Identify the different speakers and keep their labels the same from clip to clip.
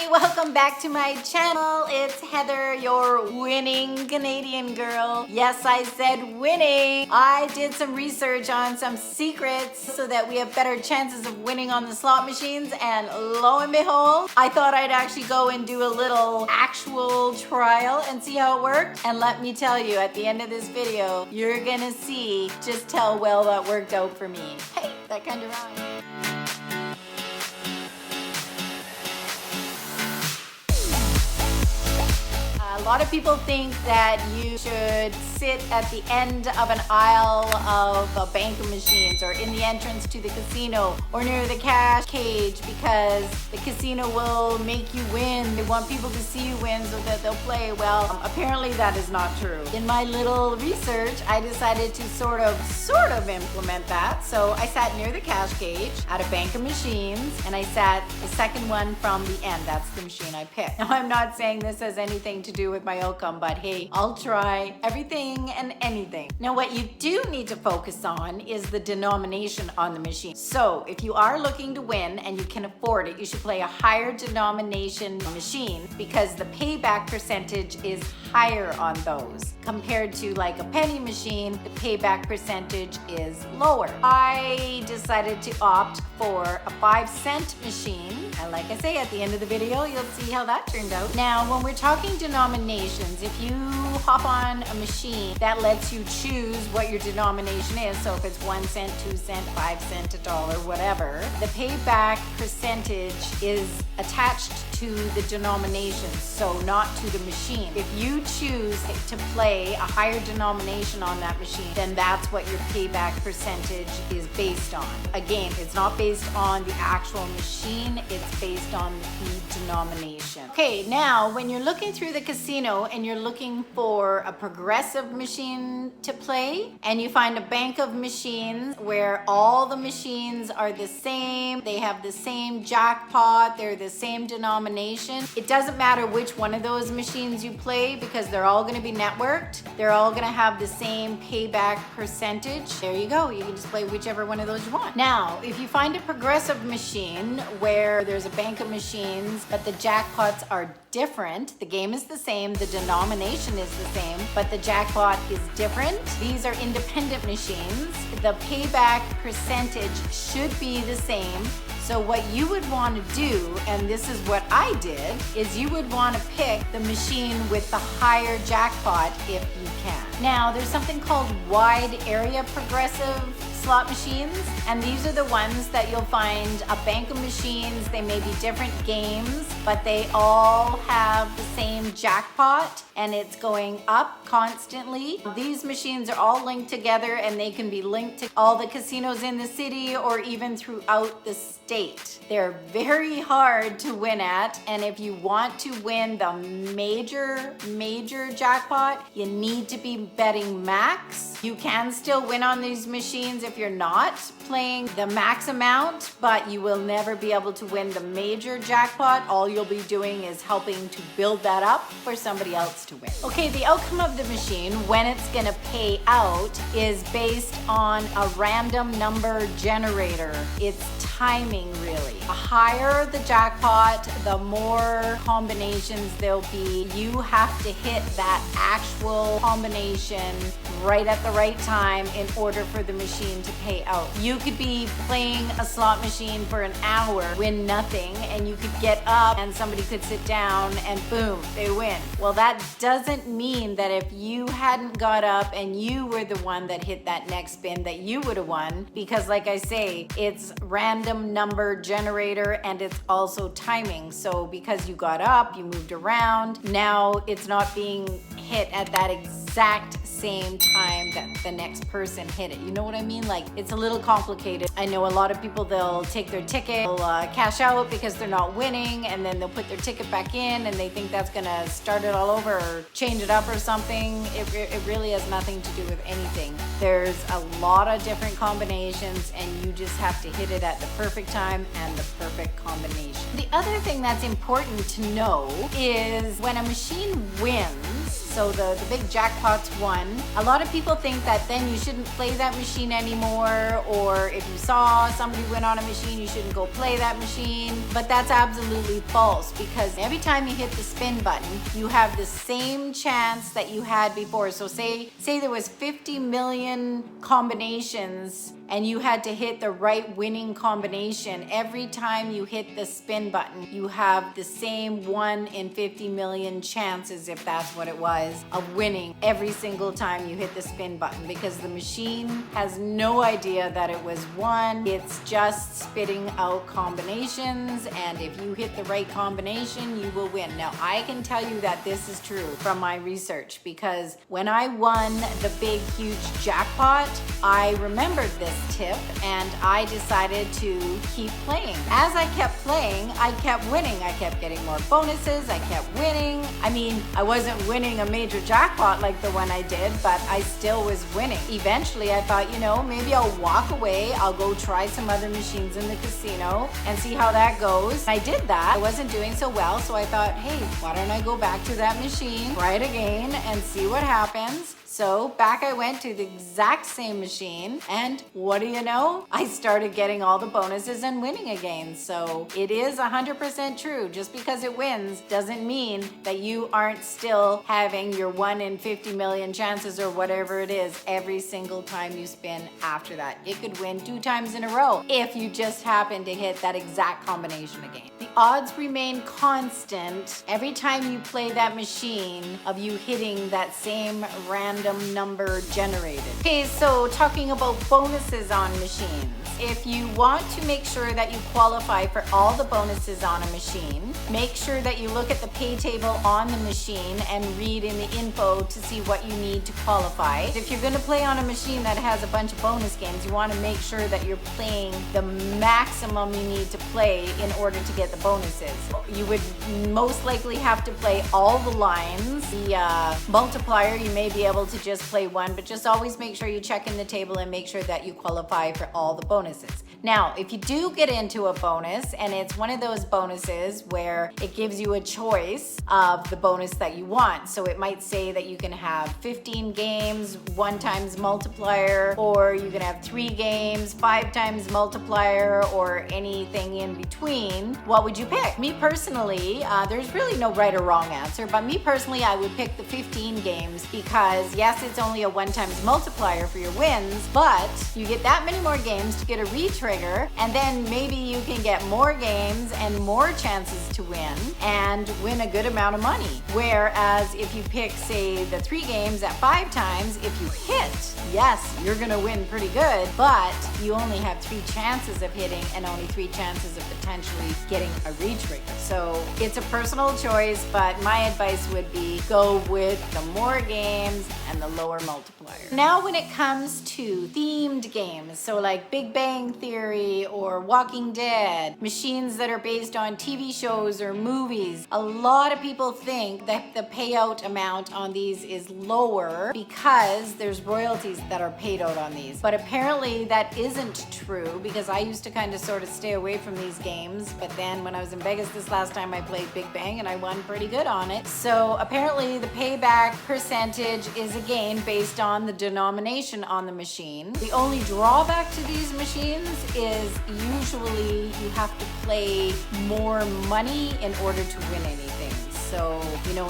Speaker 1: Hi, welcome back to my channel. It's Heather, your winning Canadian girl. Yes, I said winning. I did some research on some secrets so that we have better chances of winning on the slot machines, and lo and behold, I thought I'd actually go and do a little actual trial and see how it worked. And let me tell you, at the end of this video, you're gonna see just how well that worked out for me. Hey, that kind of rhymed. A lot of people think that you should sit at the end of an aisle of a bank of machines or in the entrance to the casino or near the cash cage because the casino will make you win. They want people to see you win so that they'll play. Well, apparently that is not true. In my little research, I decided to sort of implement that. So I sat near the cash cage at a bank of machines, and I sat the second one from the end. That's the machine I picked. Now, I'm not saying this has anything to do with my outcome, but hey, I'll try everything and anything. Now, what you do need to focus on is the denomination on the machine. So if you are looking to win and you can afford it, you should play a higher denomination machine because the payback percentage is higher on those compared to like a penny machine. The payback percentage is lower. I decided to opt for a 5-cent machine, and like I say, at the end of the video you'll see how that turned out. Now, when we're talking denominations, if you hop on a machine that lets you choose what your denomination is, so if it's 1 cent, 2 cent, 5 cent, $1, whatever, the payback percentage is attached to the denomination, so not to the machine. If you choose to play a higher denomination on that machine, then that's what your payback percentage is based on. Again, it's not based on the actual machine, it's based on the denomination. Okay, now when you're looking through the casino and you're looking for a progressive machine to play, and you find a bank of machines where all the machines are the same, they have the same jackpot, they're the same denomination, it doesn't matter which one of those machines you play because they're all going to be networked. They're all going to have the same payback percentage. There you go. You can just play whichever one of those you want. Now, if you find a progressive machine where there's a bank of machines, but the jackpots are different, the game is the same, the denomination is the same, but the jackpot is different. These are independent machines. The payback percentage should be the same. So what you would want to do, and this is what I did, is you would want to pick the machine with the higher jackpot if you can. Now, there's something called wide area progressive slot machines, and these are the ones that you'll find a bank of machines. They may be different games, but they all have the same jackpot and it's going up constantly. These machines are all linked together and they can be linked to all the casinos in the city or even throughout the state. They're very hard to win at, and if you want to win the major jackpot, you need to be betting max. You can still win on these machines if you're not playing the max amount, but you will never be able to win the major jackpot. All you'll be doing is helping to build that up for somebody else to win. Okay, the outcome of the machine, when it's gonna pay out, is based on a random number generator. It's timing, really. The higher the jackpot, the more combinations there'll be. You have to hit that actual combination right at the right time in order for the machine to pay out. You could be playing a slot machine for an hour, win nothing, and you could get up and somebody could sit down and boom, they win. Well, that doesn't mean that if you hadn't got up and you were the one that hit that next spin that you would have won, because like I say, it's random number generator and it's also timing. So because you got up, you moved around, now it's not being hit at that exact same time that the next person hit it. You know what I mean? Like, it's a little complicated. I know a lot of people, they'll take their ticket, they'll cash out because they're not winning, and then they'll put their ticket back in and they think that's gonna start it all over or change it up or something. It really has nothing to do with anything. There's a lot of different combinations and you just have to hit it at the perfect time and the perfect combination. The other thing that's important to know is when a machine wins, so the big jackpot jackpots won, a lot of people think that then you shouldn't play that machine anymore, or if you saw somebody win on a machine, you shouldn't go play that machine. But that's absolutely false, because every time you hit the spin button, you have the same chance that you had before. So say there was 50 million combinations and you had to hit the right winning combination. Every time you hit the spin button, you have the same 1 in 50 million chances, if that's what it was, of winning every single time you hit the spin button, because the machine has no idea that it was won. It's just spitting out combinations, and if you hit the right combination, you will win. Now, I can tell you that this is true from my research, because when I won the big, huge jackpot, I remembered this tip and I decided to keep playing. As I kept playing, I kept winning. I kept getting more bonuses. I kept winning. I mean, I wasn't winning a major jackpot like the one I did, but I still was winning. Eventually, I thought, maybe I'll walk away. I'll go try some other machines in the casino and see how that goes. I did that. I wasn't doing so well, so I thought, hey, why don't I go back to that machine, try it again, and see what happens. So back I went to the exact same machine, and what do you know? I started getting all the bonuses and winning again. So it is 100% true. Just because it wins doesn't mean that you aren't still having your 1 in 50 million chances or whatever it is every single time you spin after that. It could win 2 times in a row if you just happen to hit that exact combination again. The odds remain constant every time you play that machine of you hitting that same random number generated. Okay, so talking about bonuses on machines. If you want to make sure that you qualify for all the bonuses on a machine, make sure that you look at the pay table on the machine and read in the info to see what you need to qualify. If you're going to play on a machine that has a bunch of bonus games, you want to make sure that you're playing the maximum you need to play in order to get the bonuses. You would most likely have to play all the lines. The multiplier, you may be able to just play one, but just always make sure you check in the table and make sure that you qualify for all the bonuses. Now, if you do get into a bonus and it's one of those bonuses where it gives you a choice of the bonus that you want, so it might say that you can have 15 games, 1 times multiplier, or you can have 3 games, 5 times multiplier, or anything in between, what would you pick? Me personally, there's really no right or wrong answer, but me personally, I would pick the 15 games because yes, it's only a 1 times multiplier for your wins, but you get that many more games to get a retrigger, and then maybe you can get more games and more chances to win and win a good amount of money. Whereas if you pick, say, the 3 games at 5 times, if you hit, yes, you're gonna win pretty good, but you only have 3 chances of hitting and only 3 chances of potentially getting a retrigger. So it's a personal choice, but my advice would be go with the more games and the lower multiplier. Now when it comes to themed games, so like Big Bang Theory or Walking Dead, machines that are based on TV shows or movies, a lot of people think that the payout amount on these is lower because there's royalties that are paid out on these. But apparently that isn't true, because I used to kind of sort of stay away from these games, but then when I was in Vegas this last time, I played Big Bang and I won pretty good on it. So apparently the payback percentage is again based on the denomination on the machine. The only drawback to these machines is usually you have to play more money in order to win anything. So,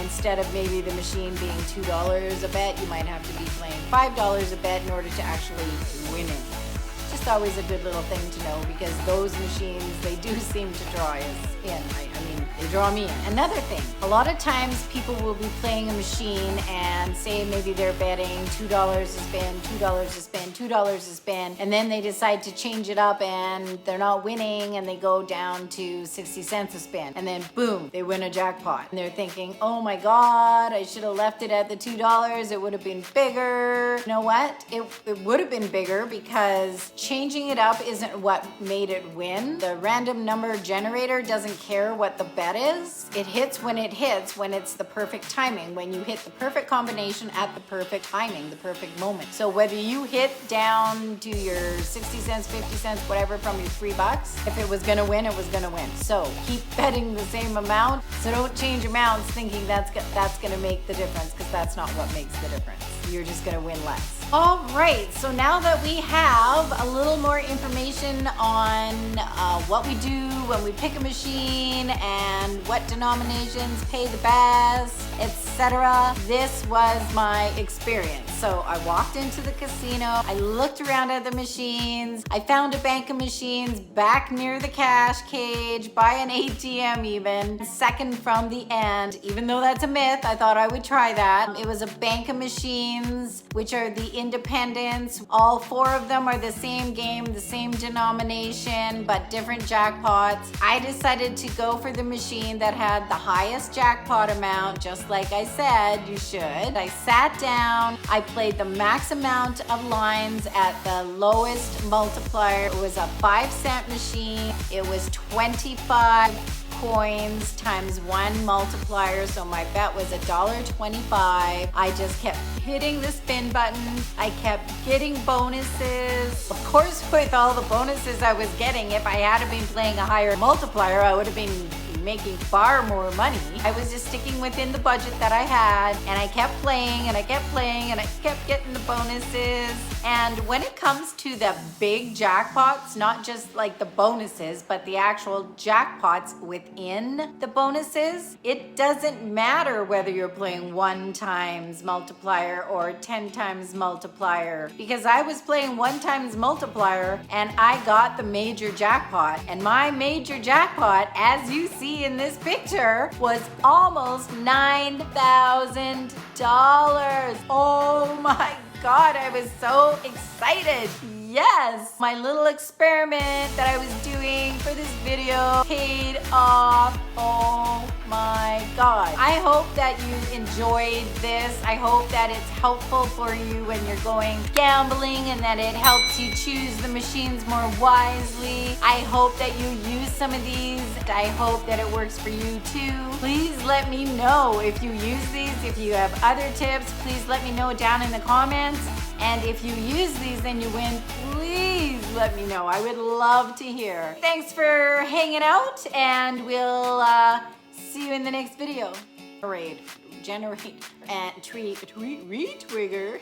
Speaker 1: instead of maybe the machine being $2 a bet, you might have to be playing $5 a bet in order to actually win it. Just always a good little thing to know, because those machines, they do seem to draw us in. I mean, they draw me in. Another thing, a lot of times people will be playing a machine and say maybe they're betting $2 a spin, $2 a spin, $2 a spin, and then they decide to change it up and they're not winning and they go down to 60 cents a spin, and then boom, they win a jackpot. And they're thinking, oh my God, I should have left it at the $2. It would have been bigger. You know what? It would have been bigger, because changing it up isn't what made it win. The random number generator doesn't care what the bet is. It hits when it hits, when it's the perfect timing, when you hit the perfect combination at the perfect timing, the perfect moment. So whether you hit down to your 60 cents, 50 cents, whatever from your $3, if it was gonna win, it was gonna win. So keep betting the same amount. So don't change amounts thinking that's gonna make the difference, because that's not what makes the difference. You're just gonna win less. All right, so now that we have a little more information on what we do when we pick a machine and what denominations pay the best, etc., this was my experience. So I walked into the casino, I looked around at the machines, I found a bank of machines back near the cash cage, by an ATM even, second from the end. Even though that's a myth, I thought I would try that. It was a bank of machines, which are the independents. All 4 of them are the same game, the same denomination, but different jackpots. I decided to go for the machine that had the highest jackpot amount, just like I said you should. I sat down, I played the max amount of lines at the lowest multiplier. It was a 5-cent machine. It was 25 coins times 1 multiplier, so my bet was $1.25. I just kept hitting the spin button. I kept getting bonuses. Of course, with all the bonuses I was getting, if I had been playing a higher multiplier, I would have been making far more money. I was just sticking within the budget that I had, and I kept playing and I kept playing and I kept getting the bonuses. And when it comes to the big jackpots, not just like the bonuses, but the actual jackpots within the bonuses, it doesn't matter whether you're playing 1 times multiplier or 10 times multiplier, because I was playing 1 times multiplier and I got the major jackpot. And my major jackpot, as you see in this picture, was almost $9,000. Oh my God, I was so excited. Yes, my little experiment that I was doing for this video paid off. Oh my God. I hope that you enjoyed this. I hope that it's helpful for you when you're going gambling, and that it helps you choose the machines more wisely. I hope that you use some of these. I hope that it works for you too. Please let me know if you use these. If you have other tips, please let me know down in the comments. And if you use these and you win, please let me know. I would love to hear. Thanks for hanging out, and we'll see you in the next video. Generate and retwigger.